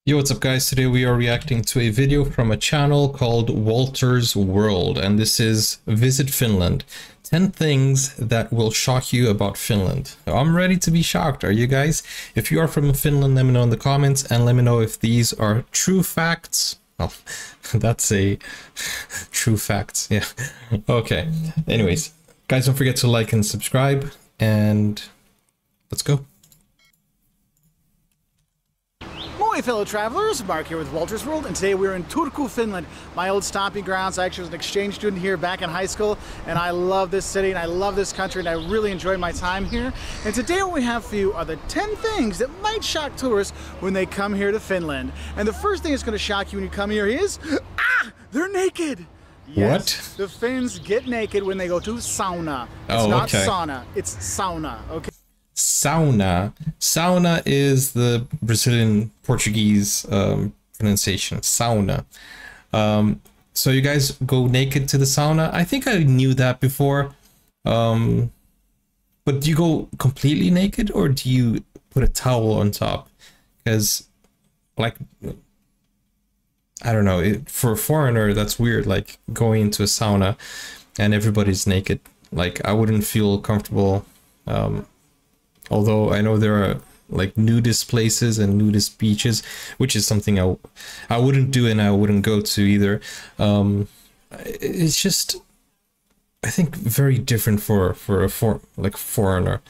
Yo, what's up guys? Today we are reacting to a video from a channel called Walter's World, and this is Visit Finland. 10 things that will shock you about Finland. I'm ready to be shocked. Are you guys? If you are from Finland, let me know in the comments and let me know if these are true facts. Oh, that's a true facts. Yeah. Okay. Anyways, guys, don't forget to like and subscribe and let's go. Hey fellow travelers, Mark here with Walter's World, and today we're in Turku, Finland, my old stomping grounds. I actually was an exchange student here back in high school, and I love this city and I love this country and I really enjoyed my time here. And today what we have for you are the 10 things that might shock tourists when they come here to Finland. And the first thing that's going to shock you when you come here is, they're naked. Yes, what? The Finns get naked when they go to sauna. It's not sauna, it's sauna, okay? Sauna. Sauna is the Brazilian Portuguese pronunciation. Sauna. So you guys go naked to the sauna? I think I knew that before. But do you go completely naked or do you put a towel on top? Because, like, I don't know. For a foreigner, that's weird. Like going into a sauna and everybody's naked. Like I wouldn't feel comfortable. Although I know there are like nudist places and nudist beaches, which is something I wouldn't do and I wouldn't go to either. It's just, I think, very different for a foreigner.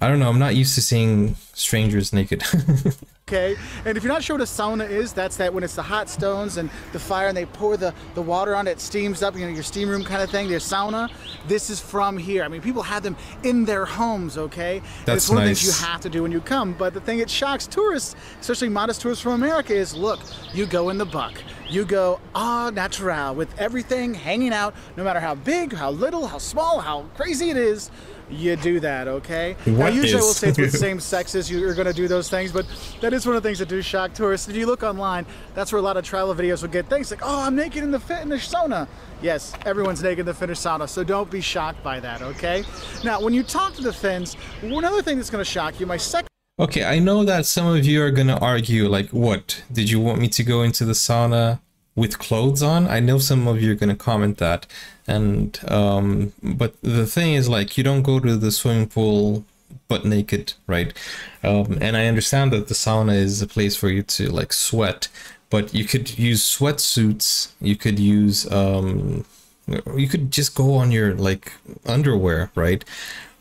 I don't know. I'm not used to seeing strangers naked. Okay, and if you're not sure what a sauna is, that's when it's the hot stones and the fire and they pour the water on it, it steams up, you know, your steam room kind of thing, their sauna. This is from here. I mean, people have them in their homes, okay? That's it's one nice. of the things you have to do when you come, but the thing that shocks tourists, especially modest tourists from America, is look, you go in the buck. You go au natural with everything hanging out, no matter how big, how little, how small, how crazy it is. You do that, okay? Now, usually I will say it's with same sexes you're going to do those things, but that is one of the things that do shock tourists. If you look online, that's where a lot of travel videos will get things like, oh, I'm naked in the Finnish sauna. Yes, everyone's naked in the Finnish sauna, so don't be shocked by that, okay? Now, when you talk to the Finns, one other thing that's going to shock you, my second... Okay, I know that some of you are going to argue, like, what? Did you want me to go into the sauna with clothes on? I know some of you are going to comment that. And but the thing is, like, you don't go to the swimming pool butt naked, right? And I understand that the sauna is a place for you to like sweat, but you could use sweatsuits, you could use you could just go on your like underwear, right?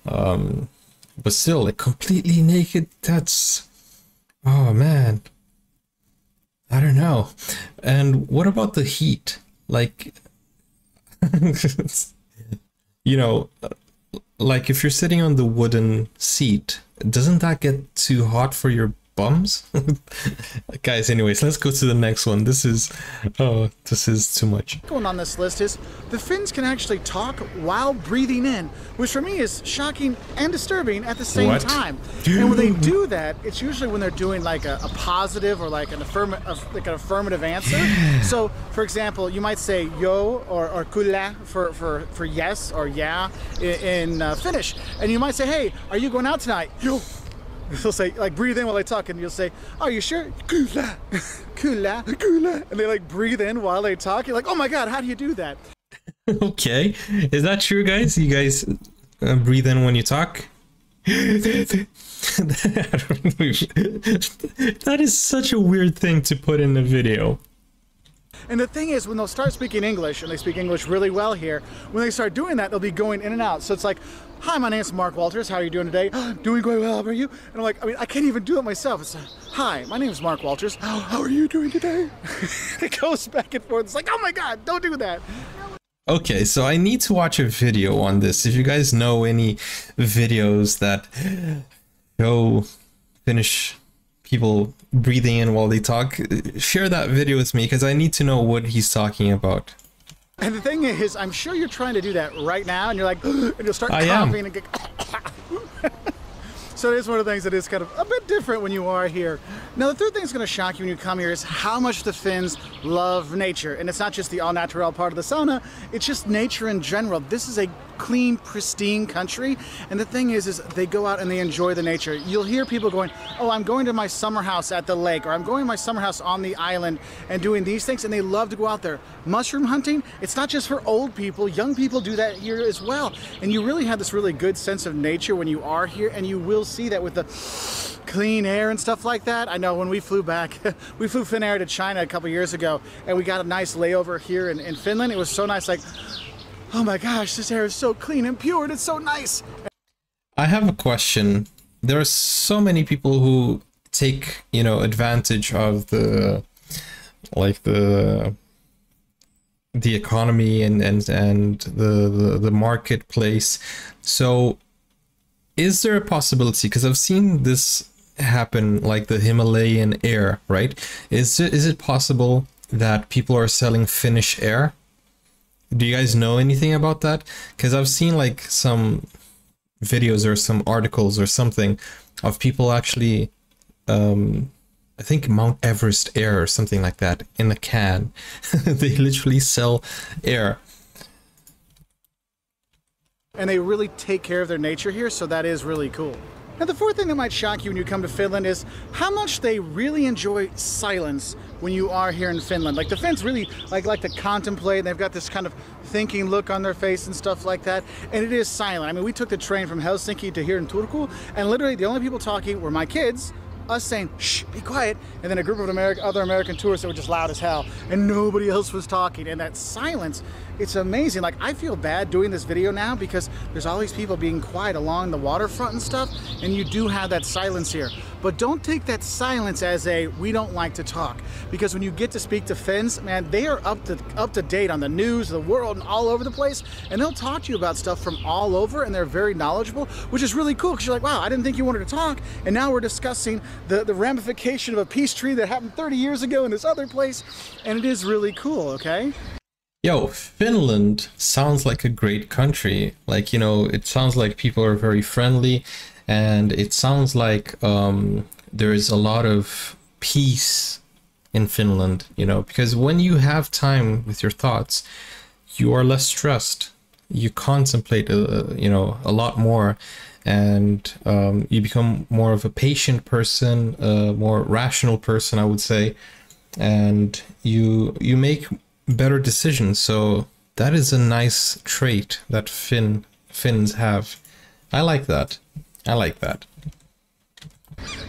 But still, like, completely naked, that's, oh man, I don't know. And what about the heat? Like, you know, like if you're sitting on the wooden seat, doesn't that get too hot for your bums? Guys, anyways, let's go to the next one. This is too much. Going on this list is the Finns can actually talk while breathing in, which for me is shocking and disturbing at the same time. And when they do that, it's usually when they're doing like a positive or like an affirmative answer. So, for example, you might say yo or kyllä for yes or yeah in Finnish, and you might say, hey, are you going out tonight? Yo. They'll say, like, breathe in while they talk, and you'll say, are you sure? Kyllä, kyllä, kyllä. And they like breathe in while they talk. You're like, oh my god, how do you do that? Okay, is that true, guys? You guys breathe in when you talk? That is such a weird thing to put in the video. And the thing is, when they'll start speaking English, and they speak English really well here, when they start doing that, they'll be going in and out. So it's like, hi, my name's Mark Walters. How are you doing today? Doing quite well. How are you? And I'm like, I mean, I can't even do it myself. It's like, hi, my name is Mark Walters. How are you doing today? It goes back and forth. It's like, oh my god, don't do that. Okay, so I need to watch a video on this. If you guys know any videos that show Finnish people breathing in while they talk, share that video with me, because I need to know what he's talking about. And the thing is, I'm sure you're trying to do that right now, and you're like, and you'll start coughing and get... So it is one of the things that is kind of a bit different when you are here. Now, the third thing that's going to shock you when you come here is how much the Finns love nature. And it's not just the all-natural part of the sauna, it's just nature in general. This is a clean, pristine country. And the thing is they go out and they enjoy the nature. You'll hear people going, oh, I'm going to my summer house at the lake, or I'm going to my summer house on the island and doing these things, and they love to go out there. Mushroom hunting, it's not just for old people. Young people do that here as well. And you really have this really good sense of nature when you are here, and you will see that with the clean air and stuff like that. I know when we flew back, we flew Finnair to China a couple years ago, and we got a nice layover here in Finland. It was so nice, like, oh my gosh, this air is so clean and pure, and it's so nice. I have a question. There are so many people who take, you know, advantage of the, like the economy and the marketplace. So is there a possibility, because I've seen this happen, like the Himalayan air, right? Is it possible that people are selling Finnish air? Do you guys know anything about that? Because I've seen like some videos or some articles or something of people actually, I think Mount Everest air or something like that in a can. They literally sell air. And they really take care of their nature here, so that is really cool. Now, the fourth thing that might shock you when you come to Finland is how much they really enjoy silence when you are here in Finland. Like, the Finns really like to contemplate, and they've got this kind of thinking look on their face and stuff like that, and it is silent. I mean, we took the train from Helsinki to here in Turku, and literally the only people talking were my kids, us saying, shh, be quiet, and then a group of other American tourists that were just loud as hell, and nobody else was talking. And that silence, it's amazing. Like, I feel bad doing this video now because there's all these people being quiet along the waterfront and stuff, and you do have that silence here. But don't take that silence as a, we don't like to talk. Because when you get to speak to Finns, man, they are up to date on the news, the world, and all over the place, and they'll talk to you about stuff from all over, and they're very knowledgeable, which is really cool, because you're like, wow, I didn't think you wanted to talk, and now we're discussing the ramification of a peace treaty that happened 30 years ago in this other place, and it is really cool, okay? Yo, Finland sounds like a great country. Like, you know, it sounds like people are very friendly, and it sounds like there is a lot of peace in Finland, you know, because when you have time with your thoughts, you are less stressed. You contemplate, you know, a lot more, and you become more of a patient person, a more rational person, I would say, and you make better decisions. So that is a nice trait that Finns have. I like that. I like that.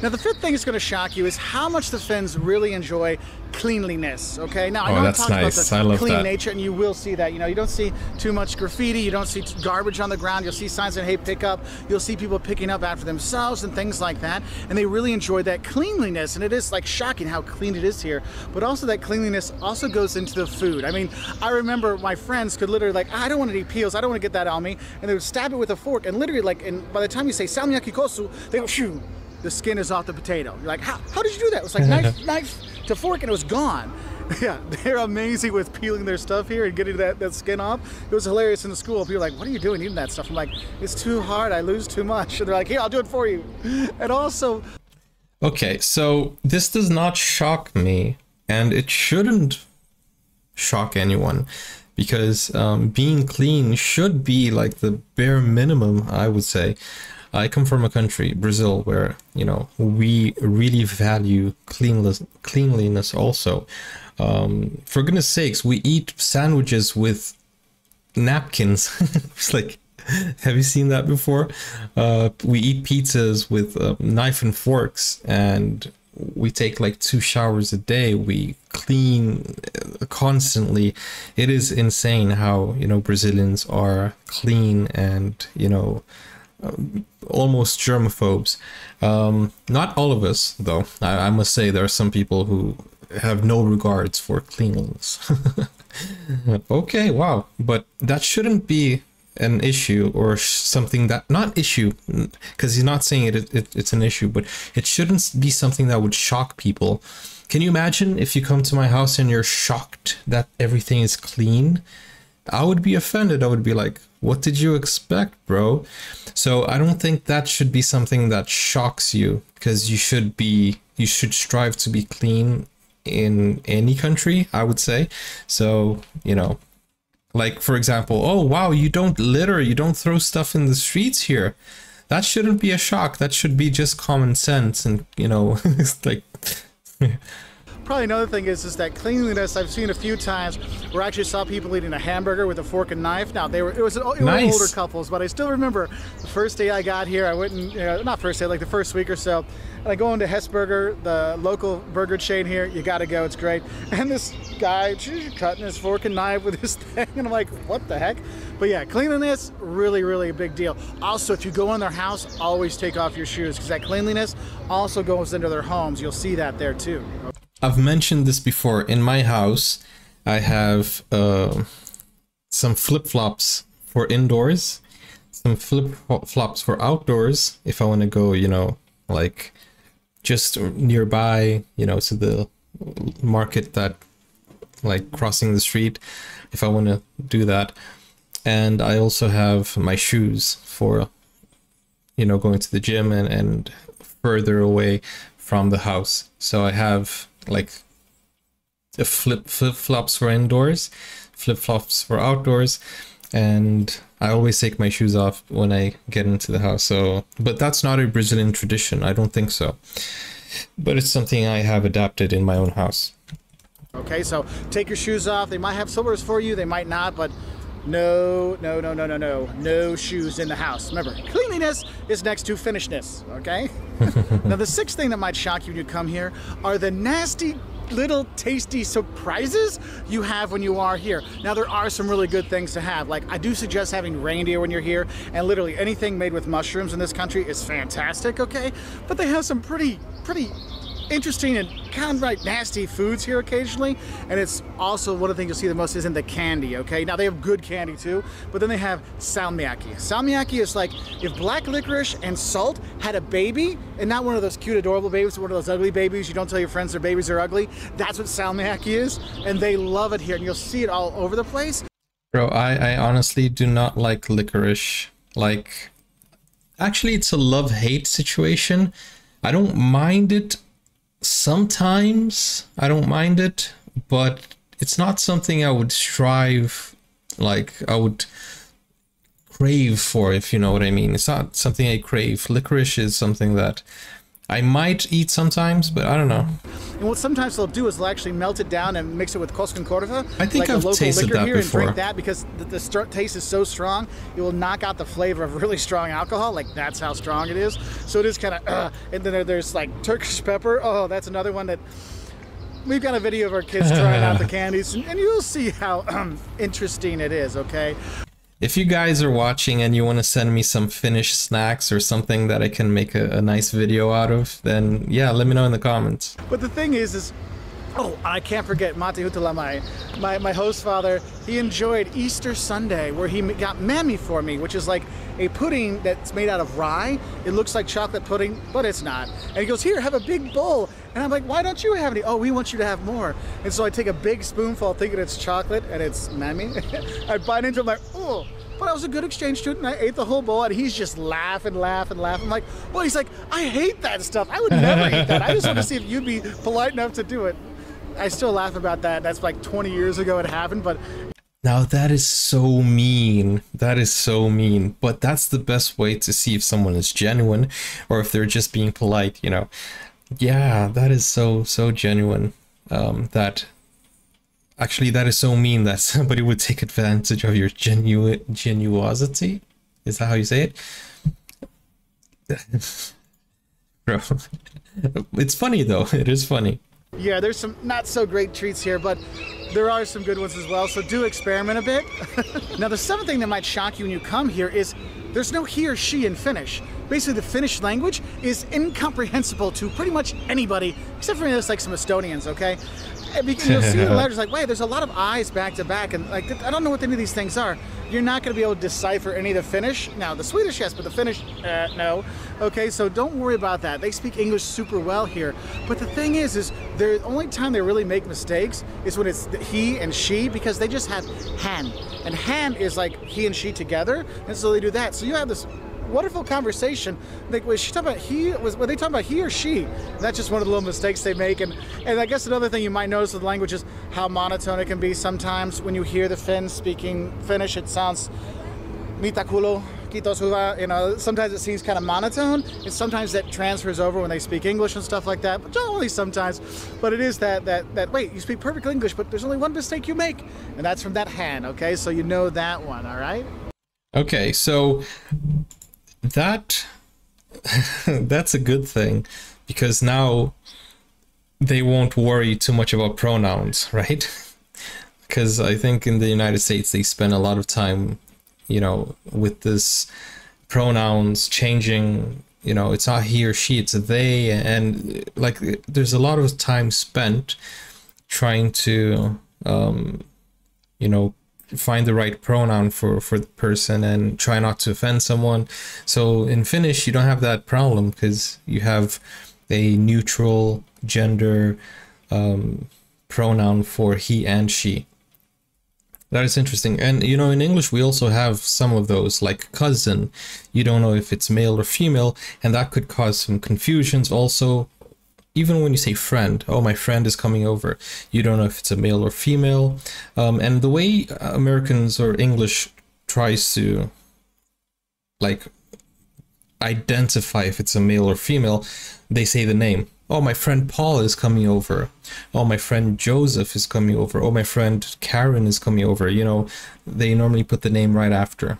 Now, the fifth thing that's going to shock you is how much the Finns really enjoy cleanliness, okay? Now, I know that's I'm nice. talking about the clean that. nature, and you will see that. You know, you don't see too much graffiti, you don't see garbage on the ground, you'll see signs that, hey, pick up, you'll see people picking up after themselves and things like that, and they really enjoy that cleanliness, and it is, like, shocking how clean it is here, but also that cleanliness also goes into the food. I mean, I remember my friends could literally, like, I don't want to eat peels, I don't want to get that on me, and they would stab it with a fork, and literally, like, and by the time you say Salmiakki kosu, they go, shoo, the skin is off the potato. You're like, how did you do that? It was like knife to fork, and it was gone. Yeah, they're amazing with peeling their stuff here and getting that skin off. It was hilarious in the school. People are like, what are you doing eating that stuff? I'm like, it's too hard, I lose too much. And they're like, here, I'll do it for you. And also... Okay, so this does not shock me, and it shouldn't shock anyone, because being clean should be like the bare minimum, I would say. I come from a country, Brazil, where, you know, we really value cleanliness also. For goodness sakes, we eat sandwiches with napkins. It's like, have you seen that before? We eat pizzas with knife and forks, and we take like 2 showers a day. We clean constantly. It is insane how, you know, Brazilians are clean and, you know, almost germaphobes. Not all of us, though. I must say there are some people who have no regards for cleanliness. Okay, wow. But that shouldn't be an issue, or something that, not issue, because he's not saying it's an issue, but it shouldn't be something that would shock people. Can you imagine if you come to my house and you're shocked that everything is clean? I would be offended. I would be like, what did you expect, bro? So I don't think that should be something that shocks you, because you should strive to be clean in any country, I would say. So, you know, Like, for example, oh, wow, you don't litter, you don't throw stuff in the streets here. That shouldn't be a shock. That should be just common sense. And, you know, it's like... Probably another thing is that cleanliness I've seen a few times where I actually saw people eating a hamburger with a fork and knife. Now, it were older couples, but I still remember the first day I got here, I went and, not first day, like the first week or so, and I go into Hessburger, the local burger chain here. You gotta go, it's great. And this guy, cutting his fork and knife with his thing, and I'm like, what the heck? But yeah, cleanliness, really, really a big deal. Also, if you go in their house, always take off your shoes, because that cleanliness also goes into their homes. You'll see that there too. I've mentioned this before. In my house, I have some flip-flops for indoors, some flip-flops for outdoors, if I want to go, you know, like just nearby, you know, to the market that, like crossing the street, if I want to do that. And I also have my shoes for, you know, going to the gym and further away from the house. So I have like the flip-flops for indoors, flip-flops for outdoors, and I always take my shoes off when I get into the house. So, but that's not a Brazilian tradition, I don't think so. But it's something I have adapted in my own house. Okay, so take your shoes off. They might have slippers for you, they might not, but no shoes in the house. Remember, cleanliness is next to Finnishness, okay? Now, the sixth thing that might shock you when you come here are the nasty little tasty surprises you have when you are here. Now, there are some really good things to have. Like, I do suggest having reindeer when you're here, and literally anything made with mushrooms in this country is fantastic, okay? But they have some pretty interesting and kind of like nasty foods here occasionally, and it's also one of the things you'll see the most is in the candy, okay? Now, they have good candy too, but then they have Salmiakki. Salmiakki is like if black licorice and salt had a baby, and not one of those cute adorable babies, one of those ugly babies you don't tell your friends their babies are ugly. That's what Salmiakki is, and they love it here, and you'll see it all over the place. Bro, I honestly do not like licorice. Like, actually, it's a love-hate situation. I don't mind it. Sometimes I don't mind it, but it's not something I would strive, like I would crave for, if you know what I mean. It's not something I crave. Licorice is something that I might eat sometimes, but I don't know. And what sometimes they'll do is they'll actually melt it down and mix it with Kosken Cordoba. I think like I've tasted that before. And drink that because the taste is so strong, it will knock out the flavor of really strong alcohol. Like, that's how strong it is. So it is kind of, and then there's like Turkish pepper. Oh, that's another one that we've got a video of our kids trying out the candies, and you'll see how interesting it is, okay? If you guys are watching and you want to send me some Finnish snacks or something that I can make a nice video out of, then yeah, let me know in the comments. But the thing is oh, I can't forget Matti Hutala, my host father. He enjoyed Easter Sunday where he got mammy for me, which is like a pudding that's made out of rye. It looks like chocolate pudding, but it's not. And he goes, here, have a big bowl. And I'm like, why don't you have any? Oh, we want you to have more. And so I take a big spoonful thinking it's chocolate and it's mammy. I bite into it, I'm like, oh. But I was a good exchange student, and I ate the whole bowl, and he's just laughing. I'm like, well, he's like, I hate that stuff. I would never eat that. I just want to see if you'd be polite enough to do it. I still laugh about that. That's like 20 years ago it happened, but... Now that is so mean. That is so mean. But that's the best way to see if someone is genuine or if they're just being polite, you know. Yeah, that is so genuine. Actually, that is so mean that somebody would take advantage of your genuosity. Is that how you say it? Bro, it's funny though. It is funny. Yeah, there's some not so great treats here, but there are some good ones as well, so do experiment a bit. Now, the seventh thing that might shock you when you come here is there's no he or she in Finnish. Basically, the Finnish language is incomprehensible to pretty much anybody, except for like some Estonians, okay? Because you'll see the letters like, wait, there's a lot of I's back to back, and like, I don't know what any of these things are. You're not going to be able to decipher any of the Finnish. Now, the Swedish, yes, but the Finnish, no. Okay, so don't worry about that. They speak English super well here. But the thing is the only time they really make mistakes is when it's he and she, because they just have han. And han is like he and she together, and so they do that. So you have this wonderful conversation. Like, was she talking about were they talking about he or she? And that's just one of the little mistakes they make. And I guess another thing you might notice with language is how monotone it can be sometimes. When you hear the Finns speaking Finnish, it sounds mitä kuuluu, kiitos hyvä. You know, sometimes it seems kind of monotone, and sometimes that transfers over when they speak English and stuff like that. But not only sometimes, but it is that wait, you speak perfect English, but there's only one mistake you make, and that's from that hand. Okay, so you know that one. All right. Okay, so that's a good thing, because now they won't worry too much about pronouns, right? Because I think in the United States they spend a lot of time, you know, with this pronouns changing, you know, it's not he or she, it's a they, and like there's a lot of time spent trying to you know, find the right pronoun for the person and try not to offend someone. So in Finnish you don't have that problem, because you have a neutral gender pronoun for he and she. That is interesting. And you know, in English we also have some of those, like cousin. You don't know if it's male or female, and that could cause some confusions also. Even when you say friend, oh, my friend is coming over, you don't know if it's a male or female. And the way Americans or English tries to like identify if it's a male or female, they say the name. Oh, my friend Paul is coming over. Oh, my friend Joseph is coming over. Oh, my friend Karen is coming over. You know, they normally put the name right after.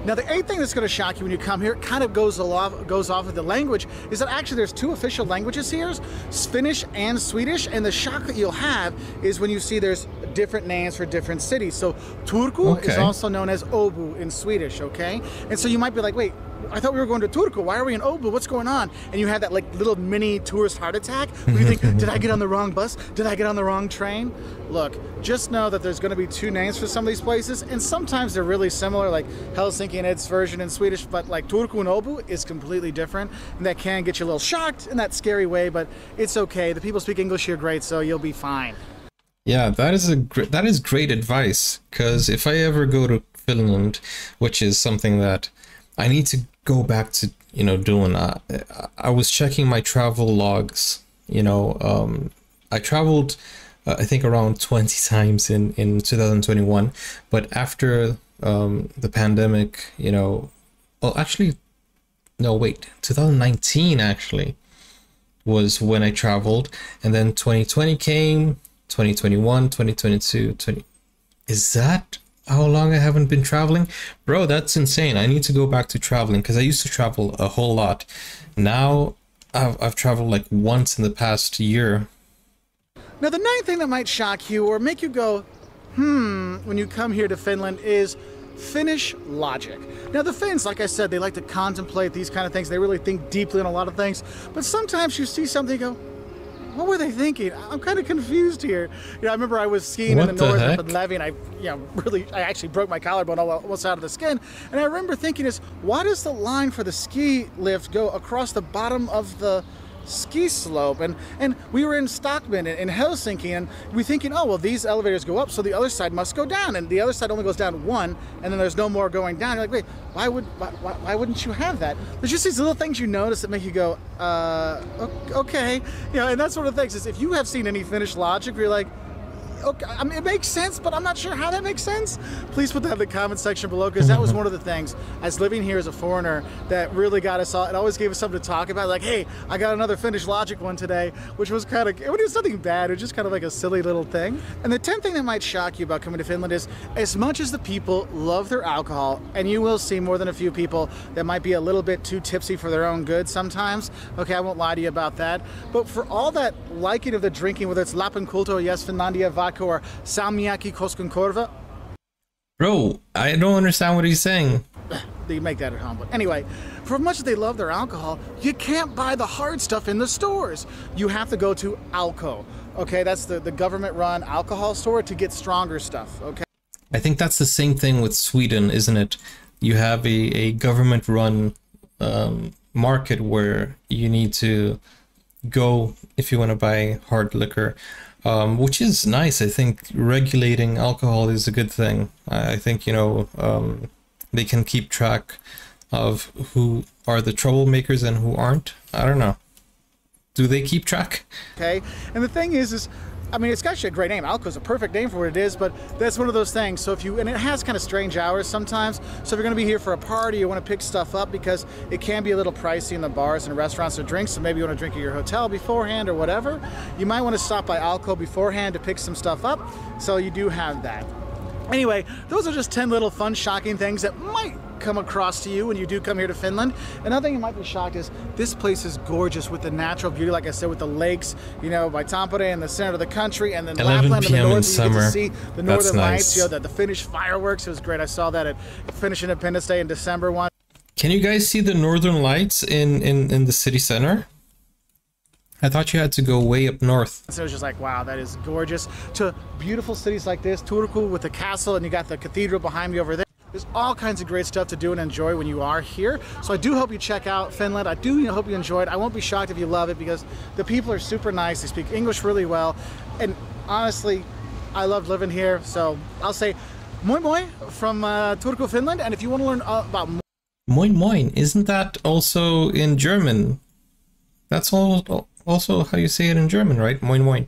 Now, the eighth thing that's going to shock you when you come here, it kind of goes off of the language, is that actually there's two official languages here, Finnish and Swedish, and the shock that you'll have is when you see there's different names for different cities. So Turku is also known as Åbo in Swedish, okay? And so you might be like, wait, I thought we were going to Turku. Why are we in Åbo? What's going on? And you have that like little mini tourist heart attack where you think, did I get on the wrong bus? Did I get on the wrong train? Look, just know that there's going to be two names for some of these places, and sometimes they're really similar, like Helsinki and its version in Swedish, but like Turku and Åbo is completely different, and that can get you a little shocked in that scary way, but it's okay. The people speak English here great, so you'll be fine. Yeah, that is great advice, because if I ever go to Finland, which is something that I need to go back to, you know, doing, I was checking my travel logs, you know, I traveled I think around 20 times in 2021, but after the pandemic, you know, well, actually, no, wait, 2019 actually was when I traveled, and then 2020 came, 2021, 2022, is that how long I haven't been traveling? Bro, that's insane. I need to go back to traveling, because I used to travel a whole lot. Now I've traveled like once in the past year. Now, the ninth thing that might shock you or make you go, when you come here to Finland is Finnish logic. Now, the Finns, like I said, they like to contemplate these kind of things. They really think deeply on a lot of things. But sometimes you see something, you go, what were they thinking? I'm kind of confused here. You know, I remember I was skiing in the north up in Levy, and I actually broke my collarbone almost out of the skin. And I remember thinking why does the line for the ski lift go across the bottom of the ski slope? And we were in Stockholm in Helsinki, and we're thinking, oh, well, these elevators go up, so the other side must go down, and the other side only goes down one, and then there's no more going down. You're like, wait, why wouldn't you have that? There's just these little things you notice that make you go, okay, you know. And that's one of the things is, if you have seen any Finnish logic where you're like, okay, I mean, it makes sense, but I'm not sure how that makes sense, please put that in the comment section below, because that was one of the things, as living here as a foreigner, that really got us all, it always gave us something to talk about, like, hey, I got another Finnish logic one today, which was kind of, it was nothing bad, it was just kind of like a silly little thing. And the 10th thing that might shock you about coming to Finland is, as much as the people love their alcohol, and you will see more than a few people that might be a little bit too tipsy for their own good sometimes, okay, I won't lie to you about that, but for all that liking of the drinking, whether it's Lapin Kulto, yes, Finlandia, vodka, or Salmiakki Koskenkorva. Bro, I don't understand what he's saying. They make that at home. But anyway, for as much as they love their alcohol, you can't buy the hard stuff in the stores. You have to go to Alko. Okay, that's the government-run alcohol store to get stronger stuff. Okay. I think that's the same thing with Sweden, isn't it? You have a government-run market where you need to go if you want to buy hard liquor. Which is nice. I think regulating alcohol is a good thing. I think, you know, they can keep track of who are the troublemakers and who aren't? I don't know. Do they keep track? Okay, and the thing is I mean, it's actually a great name. Alko is a perfect name for what it is, but that's one of those things. So if you, and it has kind of strange hours sometimes. So if you're going to be here for a party, you want to pick stuff up because it can be a little pricey in the bars and restaurants or drinks. So maybe you want to drink at your hotel beforehand or whatever. You might want to stop by Alko beforehand to pick some stuff up. So you do have that. Anyway, those are just 10 little fun, shocking things that might come across to you when you do come here to Finland. Another thing you might be shocked is this place is gorgeous with the natural beauty, like I said, with the lakes, you know, by Tampere in the center of the country, and then 11 Lapland in the p.m. north, in you summer. get to see the northern lights, nice. you know, the Finnish fireworks. It was great. I saw that at Finnish Independence Day in December once. Can you guys see the northern lights in the city center? I thought you had to go way up north. So it was just like, wow, that is gorgeous. To beautiful cities like this, Turku with the castle, and you got the cathedral behind me over there. There's all kinds of great stuff to do and enjoy when you are here. So I do hope you check out Finland. I do hope you enjoy it. I won't be shocked if you love it because the people are super nice. They speak English really well. And honestly, I love living here. So I'll say moi moi from Turku, Finland. And if you want to learn about Moin moin, isn't that also in German? That's also how you say it in German, right? Moin moin.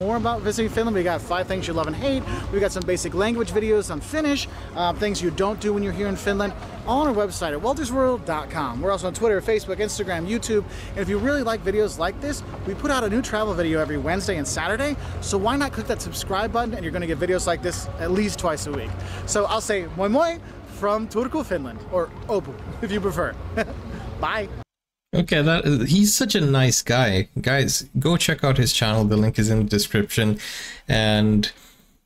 more about visiting Finland, we got 5 things you love and hate. We got some basic language videos on Finnish, things you don't do when you're here in Finland, all on our website at waltersworld.com. We're also on Twitter, Facebook, Instagram, YouTube. And if you really like videos like this, we put out a new travel video every Wednesday and Saturday. So why not click that subscribe button and you're going to get videos like this at least twice a week. So I'll say moi moi from Turku, Finland, or Opu if you prefer. Bye. Okay, he's such a nice guy. Guys, go check out his channel. The link is in the description. And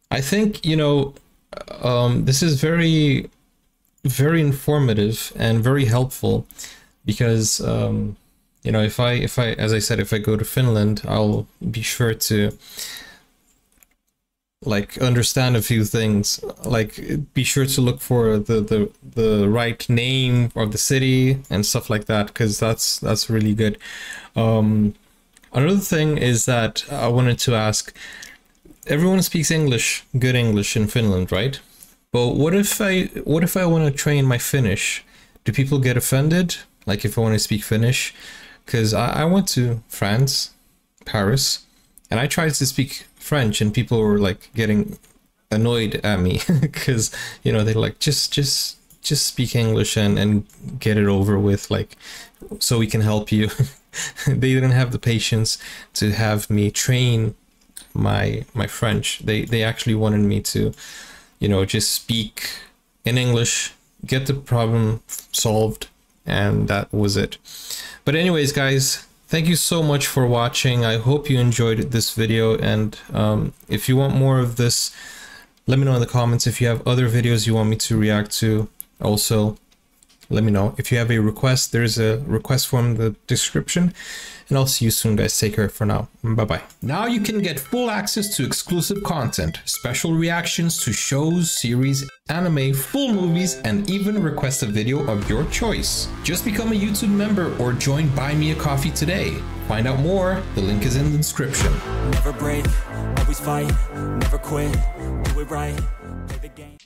I think, you know, this is very, very informative and very helpful because, you know, if I, as I said, if I go to Finland, I'll be sure to like understand a few things, like be sure to look for the right name of the city and stuff like that, because that's really good. Another thing is that I wanted to ask, everyone speaks English, good English in Finland, right? But what if I want to train my Finnish? Do people get offended, like if I want to speak Finnish? Because I went to France, Paris, and I tried to speak French and people were like getting annoyed at me because, you know, they're like, just speak English and get it over with, like, so we can help you. They didn't have the patience to have me train my French. They actually wanted me to, you know, just speak in English, get the problem solved, and that was it. But anyways, guys, thank you so much for watching. I hope you enjoyed this video, and if you want more of this, let me know in the comments. If you have other videos you want me to react to, also let me know. If you have a request, there's a request form in the description, and I'll see you soon, guys. Take care for now. Bye-bye. Now you can get full access to exclusive content, special reactions to shows, series, anime, full movies, and even request a video of your choice. Just become a YouTube member or join Buy Me a Coffee today. Find out more, the link is in the description. Never break, always fight, never quit, do it right, play the game.